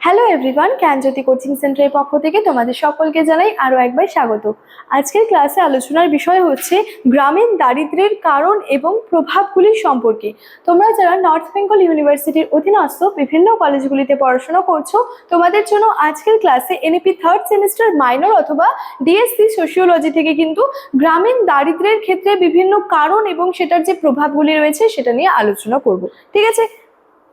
Hello everyone, জ্ঞানজ্যোতি coaching সেন্টারের পক্ষ থেকে তোমাদের সকলকে জানাই আরও একবার স্বাগত। আজকের ক্লাসে আলোচনার বিষয় হচ্ছে গ্রামীণ দারিদ্র্যের কারণ এবং প্রভাবগুলি সম্পর্কে। তোমরা যারা নর্থ বেঙ্গল ইউনিভার্সিটির অধীনস্থ বিভিন্ন কলেজগুলিতে পড়াশোনা করছো, তোমাদের জন্য আজকের ক্লাসে এনইপি থার্ড সেমিস্টার মাইনর অথবা ডিএসসি সোশিওলজি থেকে কিন্তু গ্রামীণ দারিদ্র্যের ক্ষেত্রে বিভিন্ন কারণ এবং সেটার যে প্রভাবগুলি রয়েছে সেটা নিয়ে আলোচনা করব। ঠিক আছে?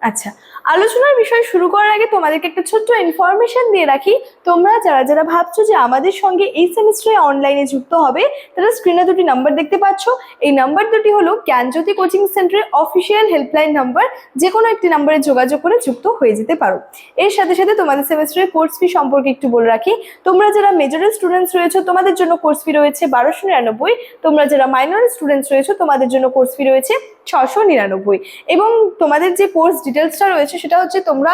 আচ্ছা, আলোচনার বিষয় শুরু করার আগে তোমাদেরকে একটা ছোট্ট ইনফরমেশন দিয়ে রাখি। তোমরা যারা যারা ভাবছো যে আমাদের সঙ্গে এই সেমিস্টারে অনলাইনে যুক্ত হবে, তারা স্ক্রিনে দুটি নাম্বার দেখতে পাচ্ছ। এই নাম্বার দুটি হলো জ্ঞানজ্যোতি কোচিং সেন্টারের অফিসিয়াল হেল্পলাইন নাম্বার। যে কোনো একটি নাম্বারে যোগাযোগ করে যুক্ত হয়ে যেতে পারো। এর সাথে সাথে তোমাদের সেমিস্টারের কোর্স ফি সম্পর্কে একটু বলে রাখি। তোমরা যারা মেজরের স্টুডেন্টস রয়েছে তোমাদের জন্য কোর্স ফি রয়েছে 1299। তোমরা যারা মাইনরের স্টুডেন্টস রয়েছে তোমাদের জন্য কোর্স ফি রয়েছে 699। এবং তোমাদের যে কোর্স ডিটেলসটা রয়েছে সেটা হচ্ছে তোমরা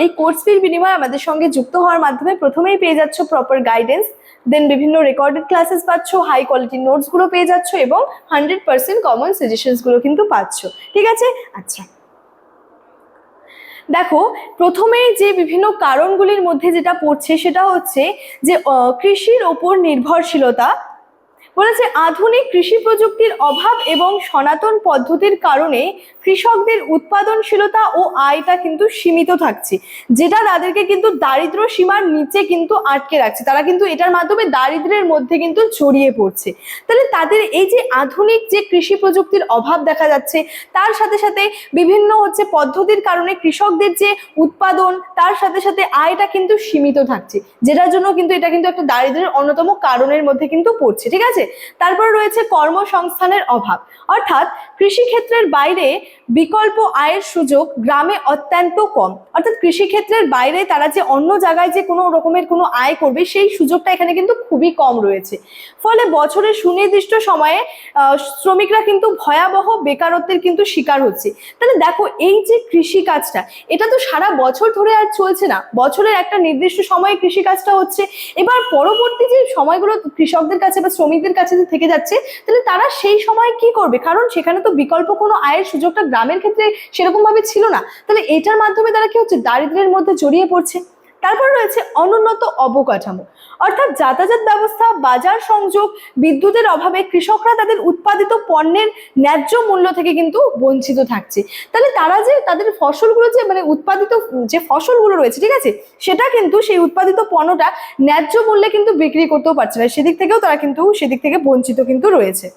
এই কোর্স ফির বিনিময়ে আমাদের সঙ্গে যুক্ত হওয়ার মাধ্যমে প্রথমেই পেয়ে যাচ্ছ প্রপার গাইডেন্স, দেন বিভিন্ন রেকর্ডেড ক্লাসেস পাচ্ছ, হাই কোয়ালিটি নোটসগুলো পেয়ে যাচ্ছ এবং 100% কমন সাজেশনসগুলো কিন্তু পাচ্ছ। ঠিক আছে? আচ্ছা, দেখো, প্রথমেই যে বিভিন্ন কারণগুলির মধ্যে যেটা পড়ছে সেটা হচ্ছে যে কৃষির ওপর নির্ভরশীলতা। বলেছে আধুনিক কৃষি প্রযুক্তির অভাব এবং সনাতন পদ্ধতির কারণে কৃষকদের উৎপাদনশীলতা ও আয়টা কিন্তু সীমিত থাকছে, যেটা তাদেরকে কিন্তু দারিদ্র্য সীমার নিচে কিন্তু আটকে রাখছে। তারা কিন্তু এটার মাধ্যমে দারিদ্র্যের মধ্যে কিন্তু জড়িয়ে পড়ছে। তাহলে তাদের এই যে আধুনিক যে কৃষি প্রযুক্তির অভাব দেখা যাচ্ছে, তার সাথে সাথে বিভিন্ন পদ্ধতির কারণে কৃষকদের যে উৎপাদন তার সাথে সাথে আয়টা কিন্তু সীমিত থাকছে, যেটার জন্য কিন্তু এটা কিন্তু একটা দারিদ্র্যের অন্যতম কারণের মধ্যে কিন্তু পড়ছে। ঠিক আছে? তারপর রয়েছে কর্মসংস্থানের অভাব, অর্থাৎ কৃষিক্ষেত্রের বাইরে বিকল্প আয়ের সুযোগ গ্রামে অত্যন্ত কম। অর্থাৎ কৃষিক্ষেত্রের বাইরে তারা যে অন্য জায়গায় যে কোনো রকমের কোনো আয় করবে সেই সুযোগটা এখানে কিন্তু খুবই কম রয়েছে। ফলে বছরের সুনির্দিষ্ট সময়ে শ্রমিকরা কিন্তু ভয়াবহ বেকারত্বের কিন্তু শিকার হচ্ছে। তাহলে দেখো, এই যে কৃষি কাজটা এটা তো সারা বছর ধরে আর চলছে না, বছরের একটা নির্দিষ্ট সময়ে কৃষি কাজটা হচ্ছে। এবার পরবর্তী যে সময়গুলো কৃষকদের কাছে বা শ্রমিকদের কাছে থেকে যাচ্ছে, তাহলে তারা সেই সময় কি করবে? কারণ সেখানে তো বিকল্প কোনো আয়ের সুযোগটা গ্রামের ক্ষেত্রে সেরকম ভাবে ছিল না। তাহলে এটার মাধ্যমে তারা কি হচ্ছে? দারিদ্র্যের মধ্যে জড়িয়ে পড়ছে। তারপর রয়েছে অনুন্নত অবকাঠামো, অর্থাৎ যাতায়াত ব্যবস্থা, বাজার সংযোগ, বিদ্যুতের অভাবে কৃষকরা তাদের উৎপাদিত পণ্যের ন্যায্য মূল্য থেকে কিন্তু বঞ্চিত থাকছে। তাহলে তারা যে তাদের ফসলগুলো যে উৎপাদিত যে ফসলগুলো রয়েছে, ঠিক আছে, সেটা কিন্তু সেই উৎপাদিত পণ্যটা ন্যায্য মূল্যে কিন্তু বিক্রি করতেও পারছে না, সেদিক থেকেও তারা কিন্তু সেদিক থেকে বঞ্চিত কিন্তু রয়েছে।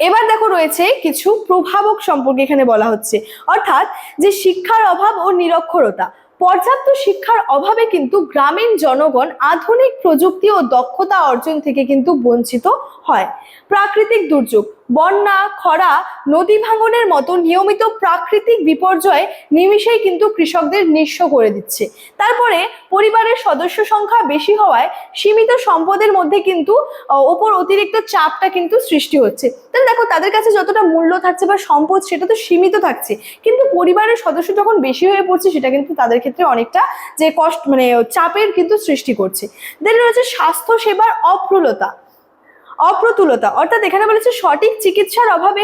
এবার দেখো, রয়েছে কিছু প্রভাবক সম্পর্কে এখানে বলা হচ্ছে, অর্থাৎ যে শিক্ষার অভাব ও নিরক্ষরতা। পর্যাপ্ত শিক্ষার অভাবে কিন্তু গ্রামীণ জনগণ আধুনিক প্রযুক্তি ও দক্ষতা অর্জন থেকে কিন্তু বঞ্চিত হয়। প্রাকৃতিক দুর্যোগ, বন্যা, খরা, নদী ভাঙনের মতো নিয়মিত প্রাকৃতিক বিপর্যয় নিমিষেই কিন্তু কৃষকদের নিঃস্ব করে দিচ্ছে। তারপরে পরিবারের সদস্য সংখ্যা বেশি হওয়ায় সীমিত সম্পদের মধ্যে কিন্তু ওপর অতিরিক্ত চাপটা কিন্তু সৃষ্টি হচ্ছে। তাহলে দেখো, তাদের কাছে যতটা মূল্য থাকছে বা সম্পদ সেটা তো সীমিত থাকছে, কিন্তু পরিবারের সদস্য যখন বেশি হয়ে পড়ছে সেটা কিন্তু তাদের ক্ষেত্রে অনেকটা যে কষ্ট চাপের কিন্তু সৃষ্টি করছে। দেন রয়েছে স্বাস্থ্য সেবার অপ্রতুলতা, অর্থাৎ এখানে বলেছে সঠিক চিকিৎসার অভাবে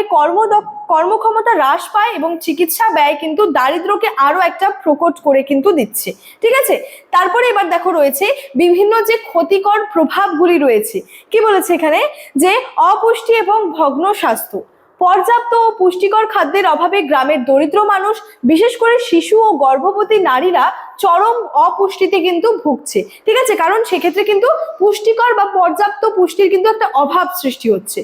কর্মক্ষমতা হ্রাস পায় এবং চিকিৎসা ব্যয় কিন্তু দারিদ্র্যকে আরো একটা প্রকট করে কিন্তু দিচ্ছে। ঠিক আছে? তারপরে এবার দেখো, রয়েছে বিভিন্ন যে ক্ষতিকর প্রভাবগুলি রয়েছে। কি বলেছে এখানে? যে অপুষ্টি এবং ভগ্ন স্বাস্থ্য। পর্যাপ্ত ও পুষ্টিকর খাদ্যের অভাবে গ্রামের দরিদ্র মানুষ, বিশেষ করে শিশু ও গর্ভবতী নারীরা চরম অপুষ্টিতে কিন্তু ভুগছে। ঠিক আছে? কারণ সেক্ষেত্রে কিন্তু পুষ্টিকর বা পর্যাপ্ত পুষ্টির কিন্তু একটা অভাব সৃষ্টি হচ্ছে।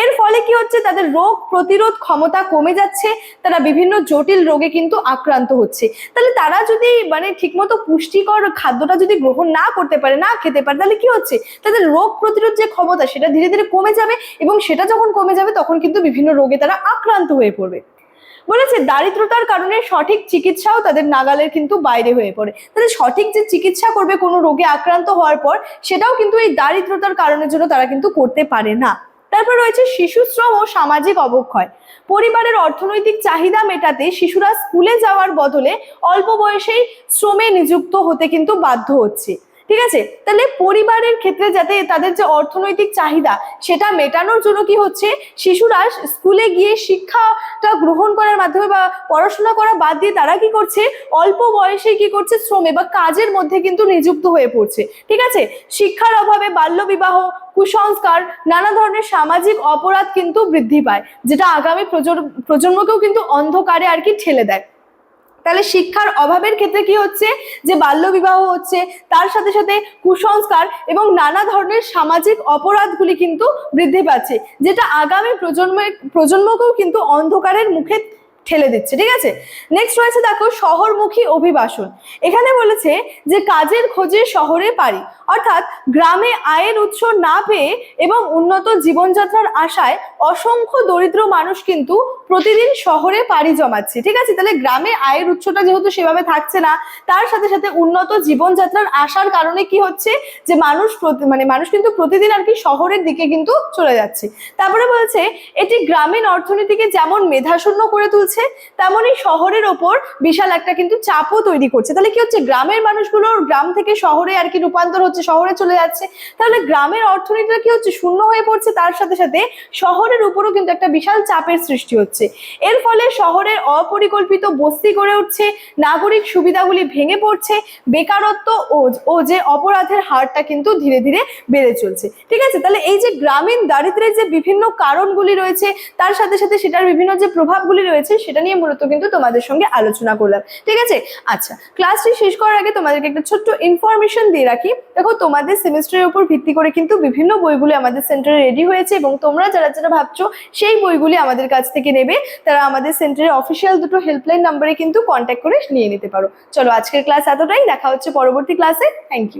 এর ফলে কি হচ্ছে? তাদের রোগ প্রতিরোধ ক্ষমতা কমে যাচ্ছে, তারা বিভিন্ন জটিল রোগে কিন্তু আক্রান্ত হচ্ছে। তাহলে তারা যদি ঠিকমতো পুষ্টিকর খাদ্যটা যদি গ্রহণ না করতে পারে, না খেতে পারে, তাহলে কি হচ্ছে? তাদের রোগ প্রতিরোধ যে ক্ষমতা সেটা ধীরে ধীরে কমে যাবে, এবং সেটা যখন কমে যাবে তখন কিন্তু বিভিন্ন রোগে তারা আক্রান্ত হয়ে পড়বে। বলেছে দারিদ্রতার কারণে সঠিক চিকিৎসাও তাদের নাগালের কিন্তু বাইরে হয়ে পড়ে। তাহলে সঠিক যে চিকিৎসা করবে কোনো রোগে আক্রান্ত হওয়ার পর, সেটাও কিন্তু এই দারিদ্রতার কারণের জন্য তারা কিন্তু করতে পারে না। তারপর রয়েছে শিশু শ্রম ও সামাজিক অবক্ষয়। পরিবারের অর্থনৈতিক চাহিদা মেটাতে শিশুরা স্কুলে যাওয়ার বদলে অল্প বয়সেই শ্রমে নিযুক্ত হতে কিন্তু বাধ্য হচ্ছে। ঠিক আছে? তাহলে পরিবারের ক্ষেত্রে যাতে তাদের যে অর্থনৈতিক চাহিদা সেটা মেটানোর জন্য কি হচ্ছে, শিশুরা স্কুলে গিয়ে শিক্ষাটা গ্রহণ করার মাধ্যমে বা পড়াশোনা করা বাদ দিয়ে তারা কি করছে, অল্প বয়সে কি করছে, শ্রমে বা কাজের মধ্যে কিন্তু নিযুক্ত হয়ে পড়ছে। ঠিক আছে? শিক্ষার অভাবে বাল্যবিবাহ, কুসংস্কার, নানা ধরনের সামাজিক অপরাধ কিন্তু বৃদ্ধি পায়, যেটা আগামী প্রজন্মকেও কিন্তু অন্ধকারে আর কি ঠেলে দেয়। তাহলে শিক্ষার অভাবের ক্ষেত্রে কি হচ্ছে, যে বাল্যবিবাহ হচ্ছে, তার সাথে সাথে কুসংস্কার এবং নানা ধরনের সামাজিক অপরাধগুলি কিন্তু বৃদ্ধি পাচ্ছে, যেটা আগামী প্রজন্মকেও কিন্তু অন্ধকারের মুখে ঠেলে দিচ্ছে। ঠিক আছে? নেক্সট রয়েছে দেখো শহরমুখী অভিবাসন। এখানে বলেছে যে কাজের খোঁজে শহরে পাড়ি, অর্থাৎ গ্রামে আয়ের উৎস না পেয়ে এবং উন্নত জীবনযাত্রার আশায় অসংখ্য দরিদ্র মানুষ কিন্তু প্রতিদিন শহরে পাড়ি জমাচ্ছে। ঠিক আছে? তাহলে গ্রামে আয়ের উৎসটা যেহেতু সেভাবে থাকছে না, তার সাথে সাথে উন্নত জীবনযাত্রার আশার কারণে কি হচ্ছে, যে মানুষ কিন্তু প্রতিদিন আর কি শহরের দিকে কিন্তু চলে যাচ্ছে। তারপরে বলছে এটি গ্রামীণ অর্থনীতিকে যেমন মেধাশূন্য করে তুলছে, তেমনই শহরের ওপর বিশাল একটা কিন্তু চাপও তৈরি করছে। তাহলে কি হচ্ছে, গ্রামের মানুষগুলোর গ্রাম থেকে শহরে আর কি রূপান্তর হচ্ছে, শহরে চলে যাচ্ছে। তাহলে গ্রামের অর্থনীতিটা কি হচ্ছে, শূন্য হয়ে পড়ছে, তার সাথে সাথে শহরের উপরও কিন্তু একটা বিশাল চাপের সৃষ্টি হচ্ছে। এর ফলে শহরের অপরিকল্পিত বস্তি গড়ে উঠছে, নাগরিক সুবিধাগুলি ভেঙে পড়ছে, বেকারত্ব ও যে অপরাধের হারটা কিন্তু ধীরে ধীরে বেড়ে চলছে। ঠিক আছে? তাহলে এই যে গ্রামীণ দারিদ্র্যের যে বিভিন্ন কারণগুলি রয়েছে, তার সাথে সাথে সেটার বিভিন্ন যে প্রভাবগুলি রয়েছে, সেটা নিয়ে মূলত কিন্তু তোমাদের সঙ্গে আলোচনা করলাম। ঠিক আছে? আচ্ছা, ক্লাসটি শেষ করার আগে তোমাদেরকে একটা ছোট্ট ইনফরমেশন দিয়ে রাখি। দেখো, তোমাদের সেমিস্টারের উপর ভিত্তি করে কিন্তু বিভিন্ন বইগুলি আমাদের সেন্টারে রেডি হয়েছে, এবং তোমরা যারা যারা ভাবছো সেই বইগুলি আমাদের কাছ থেকে নেবে, তারা আমাদের সেন্টারের অফিসিয়াল দুটো হেল্পলাইন নাম্বারে কিন্তু কন্ট্যাক্ট করে নিয়ে নিতে পারো। চলো, আজকের ক্লাস এতটাই, দেখা হচ্ছে পরবর্তী ক্লাসে। Thank you.